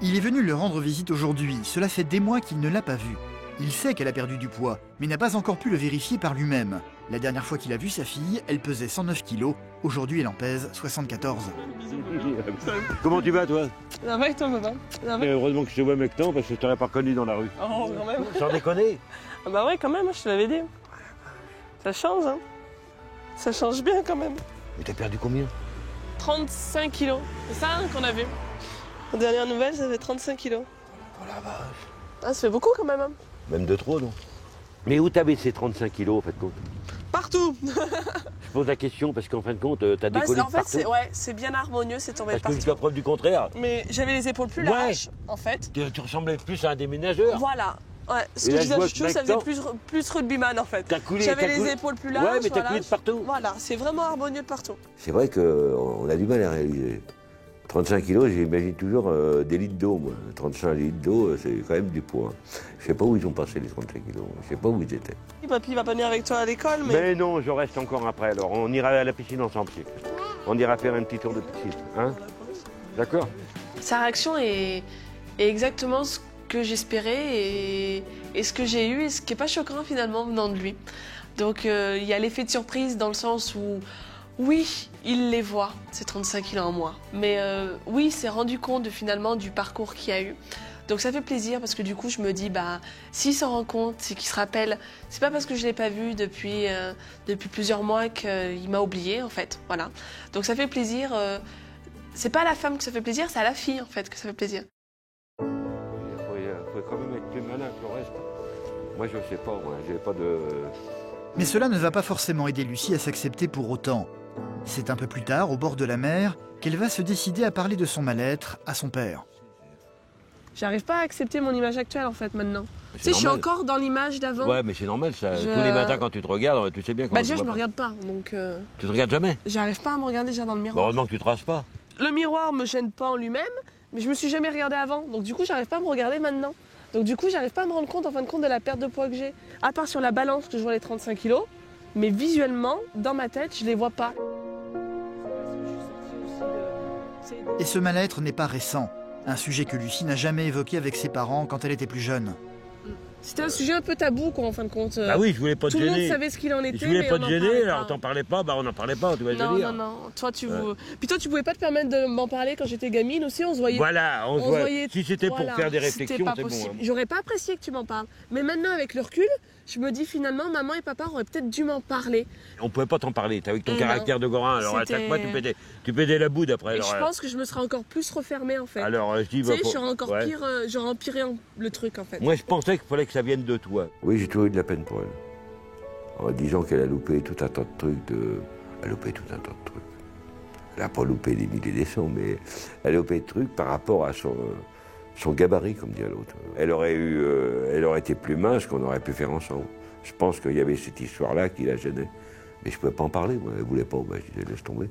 Il est venu leur rendre visite aujourd'hui. Cela fait des mois qu'il ne l'a pas vue. Il sait qu'elle a perdu du poids, mais n'a pas encore pu le vérifier par lui-même. La dernière fois qu'il a vu sa fille, elle pesait 109 kilos. Aujourd'hui, elle en pèse 74. Comment tu vas, toi? Ça va et toi, papa? Heureusement que je te vois maintenant, parce que je t'aurais pas reconnu dans la rue. Oh, quand même. Sans déconner. Ah bah ouais, quand même, je te l'avais dit. Ça change, hein. Ça change bien, quand même. Mais t'as perdu combien? 35 kilos. C'est ça hein, qu'on a vu. La dernière nouvelle, ça fait 35 kilos. Oh la vache. Ah, ça fait beaucoup, quand même. Hein. Même de trop, non? Mais où t'avais ces 35 kilos, en fait, compte? Partout. Je pose la question parce qu'en fin de compte, t'as décollé de en partout. fait, c'est bien harmonieux, c'est tombé de Parce que partout. jusqu'à preuve du contraire. Mais j'avais les épaules plus larges, en fait. Tu ressemblais plus à un déménageur. Voilà. Ouais, ce Et que là, je je vois disais, que ça faisait maintenant- plus rugbyman, en fait. t'as J'avais les coulé- épaules plus larges. Ouais, mais t'as voilà, coulé de partout. Voilà, c'est vraiment harmonieux de partout. C'est vrai qu'on a du mal à réaliser. 35 kilos, j'imagine toujours des litres d'eau, moi. 35 litres d'eau, c'est quand même du poids. Je sais pas où ils ont passé les 35 kilos. Je sais pas où ils étaient. Papy va pas venir avec toi à l'école, Mais non, je reste encore après. Alors, on ira à la piscine ensemble. On ira faire un petit tour de piscine. Hein? D'accord? Sa réaction est exactement ce que j'espérais et ce que j'ai eu et ce qui n'est pas choquant finalement venant de lui. Donc il y a l'effet de surprise dans le sens où oui, il les voit, ces 35 kilos en moins. Mais oui, il s'est rendu compte finalement du parcours qu'il y a eu. Donc ça fait plaisir parce que du coup je me dis s'il s'en rend compte, c'est qu'il se rappelle. C'est pas parce que je l'ai pas vu depuis plusieurs mois qu'il m'a oublié en fait. Voilà. Donc ça fait plaisir. C'est pas à la femme que ça fait plaisir, c'est à la fille en fait que ça fait plaisir. Il faut quand même être plus malin que le reste. Moi, je sais pas, moi, j'ai pas de... Mais cela ne va pas forcément aider Lucie à s'accepter pour autant. C'est un peu plus tard, au bord de la mer, qu'elle va se décider à parler de son mal-être à son père. J'arrive pas à accepter mon image actuelle en fait maintenant. Tu sais, je suis normal. encore dans l'image d'avant. Ouais, mais c'est normal, ça. Tous les matins, quand tu te regardes, tu sais bien comment Déjà, tu je me vois. regarde pas, donc Tu te regardes jamais? j'arrive pas à me regarder déjà dans le Bah, miroir. heureusement que tu te rases pas. Le miroir me gêne pas en lui-même, mais je me suis jamais regardée avant, donc du coup, j'arrive pas à me regarder maintenant. Donc du coup, j'arrive pas à me rendre compte en fin de compte de la perte de poids que j'ai. À part sur la balance que je vois les 35 kilos, mais visuellement, dans ma tête, je les vois pas. Et ce mal-être n'est pas récent. Un sujet que Lucie n'a jamais évoqué avec ses parents quand elle était plus jeune. C'était un sujet un peu tabou, quoi, en fin de compte. Bah oui, je voulais pas te Tout le monde gêner. savait ce qu'il en était, Je voulais mais pas on te en gêner, parlait alors pas. t'en parlais pas, bah on n'en parlait pas, tu vois ce que je veux Non, dire. non, non. Toi, Puis toi, tu pouvais pas te permettre de m'en parler quand j'étais gamine aussi, on se voyait. Voilà, on se On voit. voyait- Si c'était pour voilà, faire des c'était réflexions, pas c'est bon. possible. Hein. J'aurais pas apprécié que tu m'en parles. Mais maintenant, avec le recul, je me dis finalement, maman et papa auraient peut-être dû m'en parler. On pouvait pas t'en parler, t'as avec ton Non. caractère de gorin, alors à chaque C'était- fois tu pétais la boue après. Et Alors, je pense que je me serais encore plus refermée en fait. alors je dis, Tu bah, sais, j'aurais encore ouais. pire, j'aurais empiré le truc en fait. Moi je pensais qu'il fallait que ça vienne de toi. Oui, j'ai toujours eu de la peine pour elle. En disant qu'elle a loupé tout un tas de trucs, Elle a loupé tout un tas de trucs. Elle n'a pas loupé des milliers des cents, mais elle a loupé des trucs par rapport à son gabarit, comme dit l'autre. Elle aurait été plus mince qu'on aurait pu faire ensemble. Je pense qu'il y avait cette histoire-là qui la gênait. Mais je ne pouvais pas en parler, moi. Elle ne voulait pas, bah, je disais laisse tomber.